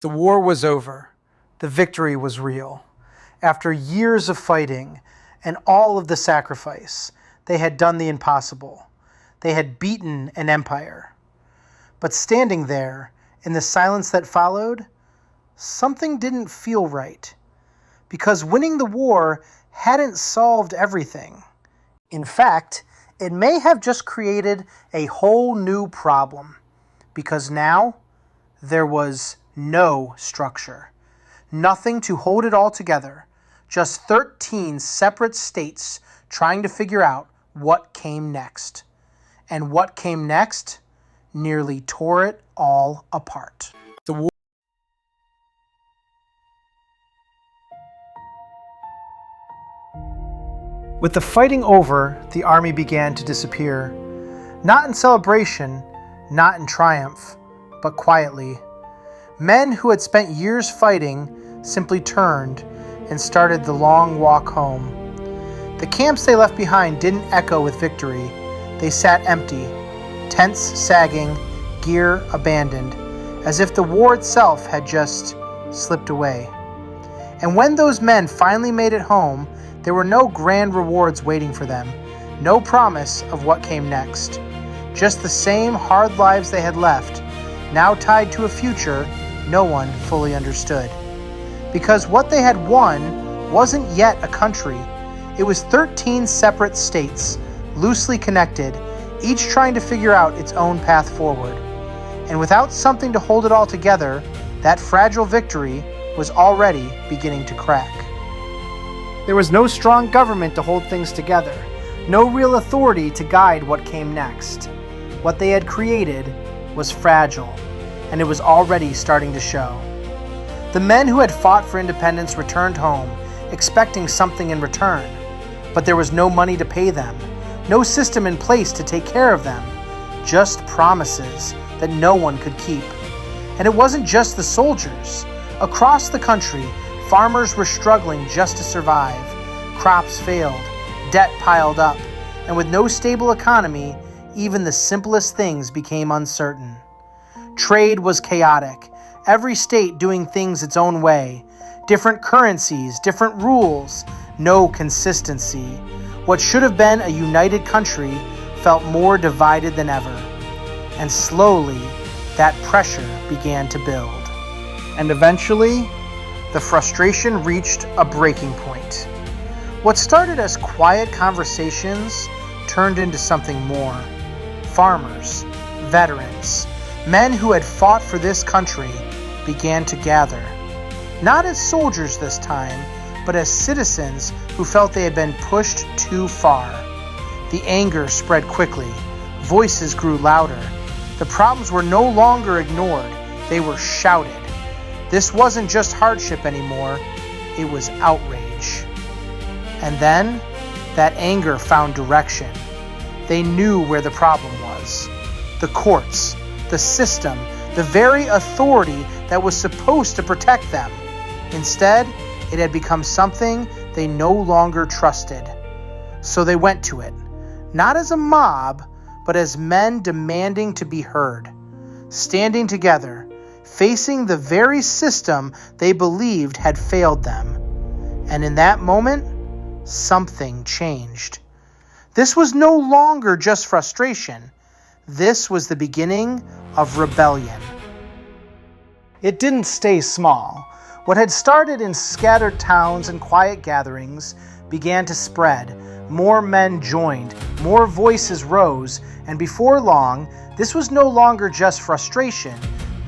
The war was over. The victory was real. After years of fighting and all of the sacrifice, they had done the impossible. They had beaten an empire. But standing there, in the silence that followed, something didn't feel right. Because winning the war hadn't solved everything. In fact, it may have just created a whole new problem. Because now, there was no structure. Nothing to hold it all together. Just 13 separate states trying to figure out what came next. And what came next nearly tore it all apart. The war. With the fighting over, the army began to disappear. Not in celebration, not in triumph, but quietly. Men who had spent years fighting simply turned and started the long walk home. The camps they left behind didn't echo with victory. They sat empty, tents sagging, gear abandoned, as if the war itself had just slipped away. And when those men finally made it home, there were no grand rewards waiting for them, no promise of what came next. Just the same hard lives they had left, now tied to a future no one fully understood. Because what they had won wasn't yet a country. It was 13 separate states, loosely connected, each trying to figure out its own path forward. And without something to hold it all together, that fragile victory was already beginning to crack. There was no strong government to hold things together, no real authority to guide what came next. What they had created was fragile, and it was already starting to show. The men who had fought for independence returned home, expecting something in return, but there was no money to pay them, no system in place to take care of them, just promises that no one could keep. And it wasn't just the soldiers. Across the country, farmers were struggling just to survive. Crops failed, debt piled up, and with no stable economy, even the simplest things became uncertain. Trade was chaotic, every state doing things its own way. Different currencies, different rules, no consistency. What should have been a united country felt more divided than ever. And slowly, that pressure began to build. And eventually, the frustration reached a breaking point. What started as quiet conversations turned into something more. Farmers, veterans, men who had fought for this country began to gather. Not as soldiers this time, but as citizens who felt they had been pushed too far. The anger spread quickly. Voices grew louder. The problems were no longer ignored. They were shouted. This wasn't just hardship anymore. It was outrage. And then, that anger found direction. They knew where the problem was. The courts, the system, the very authority that was supposed to protect them. Instead, it had become something they no longer trusted. So they went to it, not as a mob, but as men demanding to be heard, standing together, facing the very system they believed had failed them. And in that moment, something changed. This was no longer just frustration. This was the beginning of rebellion. It didn't stay small. What had started in scattered towns and quiet gatherings began to spread. More men joined, more voices rose, and before long, this was no longer just frustration.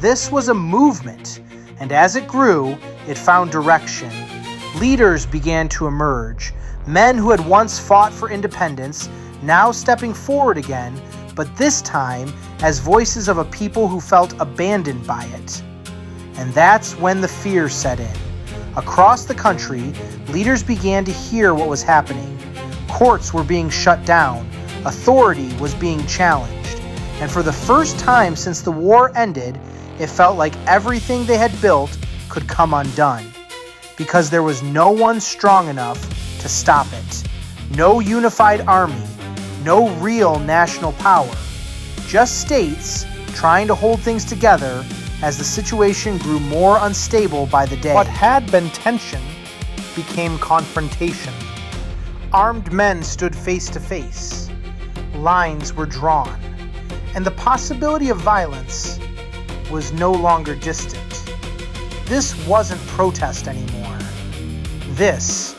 This was a movement, and as it grew, it found direction. Leaders began to emerge, men who had once fought for independence, now stepping forward again, but this time as voices of a people who felt abandoned by it. And that's when the fear set in. Across the country, leaders began to hear what was happening. Courts were being shut down, authority was being challenged, and for the first time since the war ended, it felt like everything they had built could come undone. Because there was no one strong enough to stop it. No unified army, no real national power. Just states trying to hold things together as the situation grew more unstable by the day. What had been tension became confrontation. Armed men stood face to face. Lines were drawn, and the possibility of violence was no longer distant. This wasn't protest anymore. This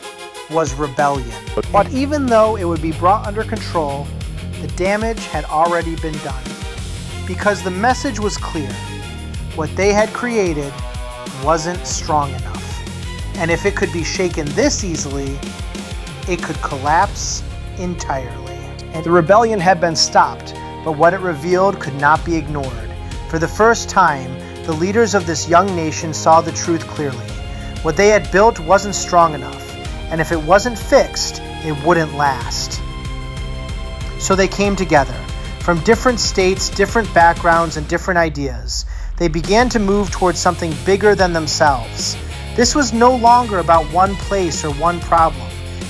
was rebellion. But even though it would be brought under control, the damage had already been done. Because the message was clear. What they had created wasn't strong enough. And if it could be shaken this easily, it could collapse entirely. And the rebellion had been stopped, but what it revealed could not be ignored. For the first time, the leaders of this young nation saw the truth clearly. What they had built wasn't strong enough, and if it wasn't fixed, it wouldn't last. So they came together. From different states, different backgrounds, and different ideas, they began to move towards something bigger than themselves. This was no longer about one place or one problem.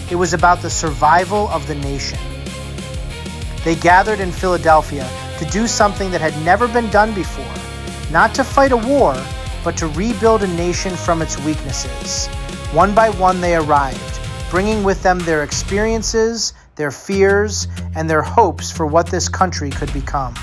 It was about the survival of the nation. They gathered in Philadelphia to do something that had never been done before. Not to fight a war, but to rebuild a nation from its weaknesses. One by one they arrived, bringing with them their experiences, their fears, and their hopes for what this country could become.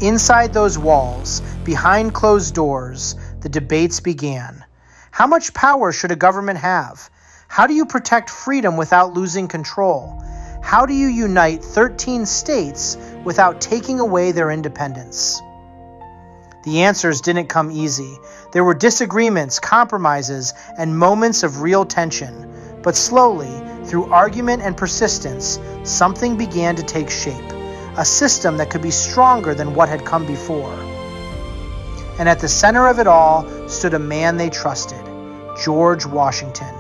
Inside those walls, behind closed doors, the debates began. How much power should a government have? How do you protect freedom without losing control? How do you unite 13 states without taking away their independence? The answers didn't come easy. There were disagreements, compromises, and moments of real tension. But slowly, through argument and persistence, something began to take shape. A system that could be stronger than what had come before. And at the center of it all stood a man they trusted, George Washington.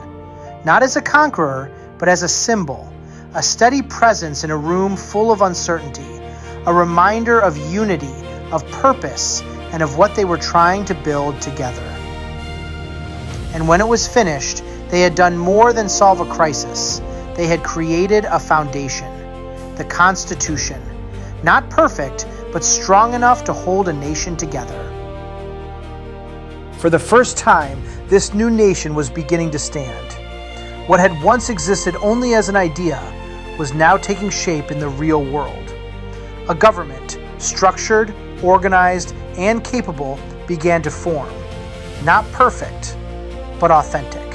Not as a conqueror, but as a symbol, a steady presence in a room full of uncertainty, a reminder of unity, of purpose, and of what they were trying to build together. And when it was finished, they had done more than solve a crisis. They had created a foundation, the Constitution. Not perfect, but strong enough to hold a nation together. For the first time, this new nation was beginning to stand. What had once existed only as an idea was now taking shape in the real world. A government, structured, organized, and capable, began to form. Not perfect, but authentic.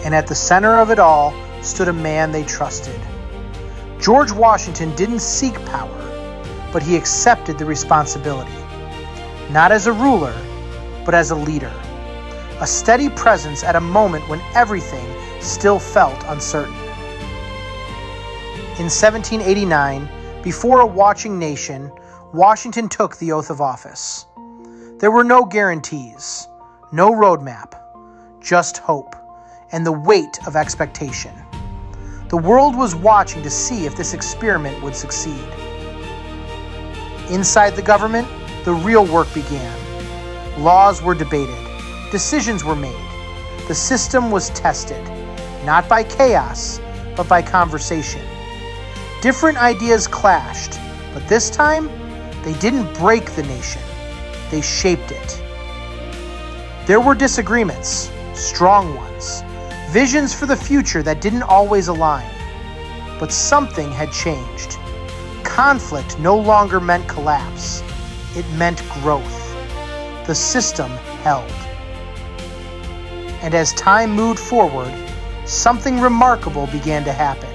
And at the center of it all stood a man they trusted. George Washington didn't seek power, but he accepted the responsibility. Not as a ruler, but as a leader. A steady presence at a moment when everything still felt uncertain. In 1789, before a watching nation, Washington took the oath of office. There were no guarantees, no roadmap, just hope, and the weight of expectation. The world was watching to see if this experiment would succeed. Inside the government, the real work began. Laws were debated. Decisions were made. The system was tested, not by chaos, but by conversation. Different ideas clashed, but this time, they didn't break the nation. They shaped it. There were disagreements, strong ones, visions for the future that didn't always align. But something had changed. Conflict no longer meant collapse. It meant growth. The system held. And as time moved forward, something remarkable began to happen.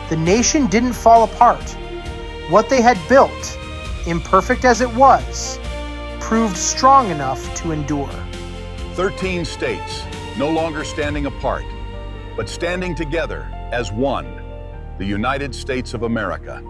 The nation didn't fall apart. What they had built, imperfect as it was, proved strong enough to endure. 13 states, no longer standing apart, but standing together as one, the United States of America.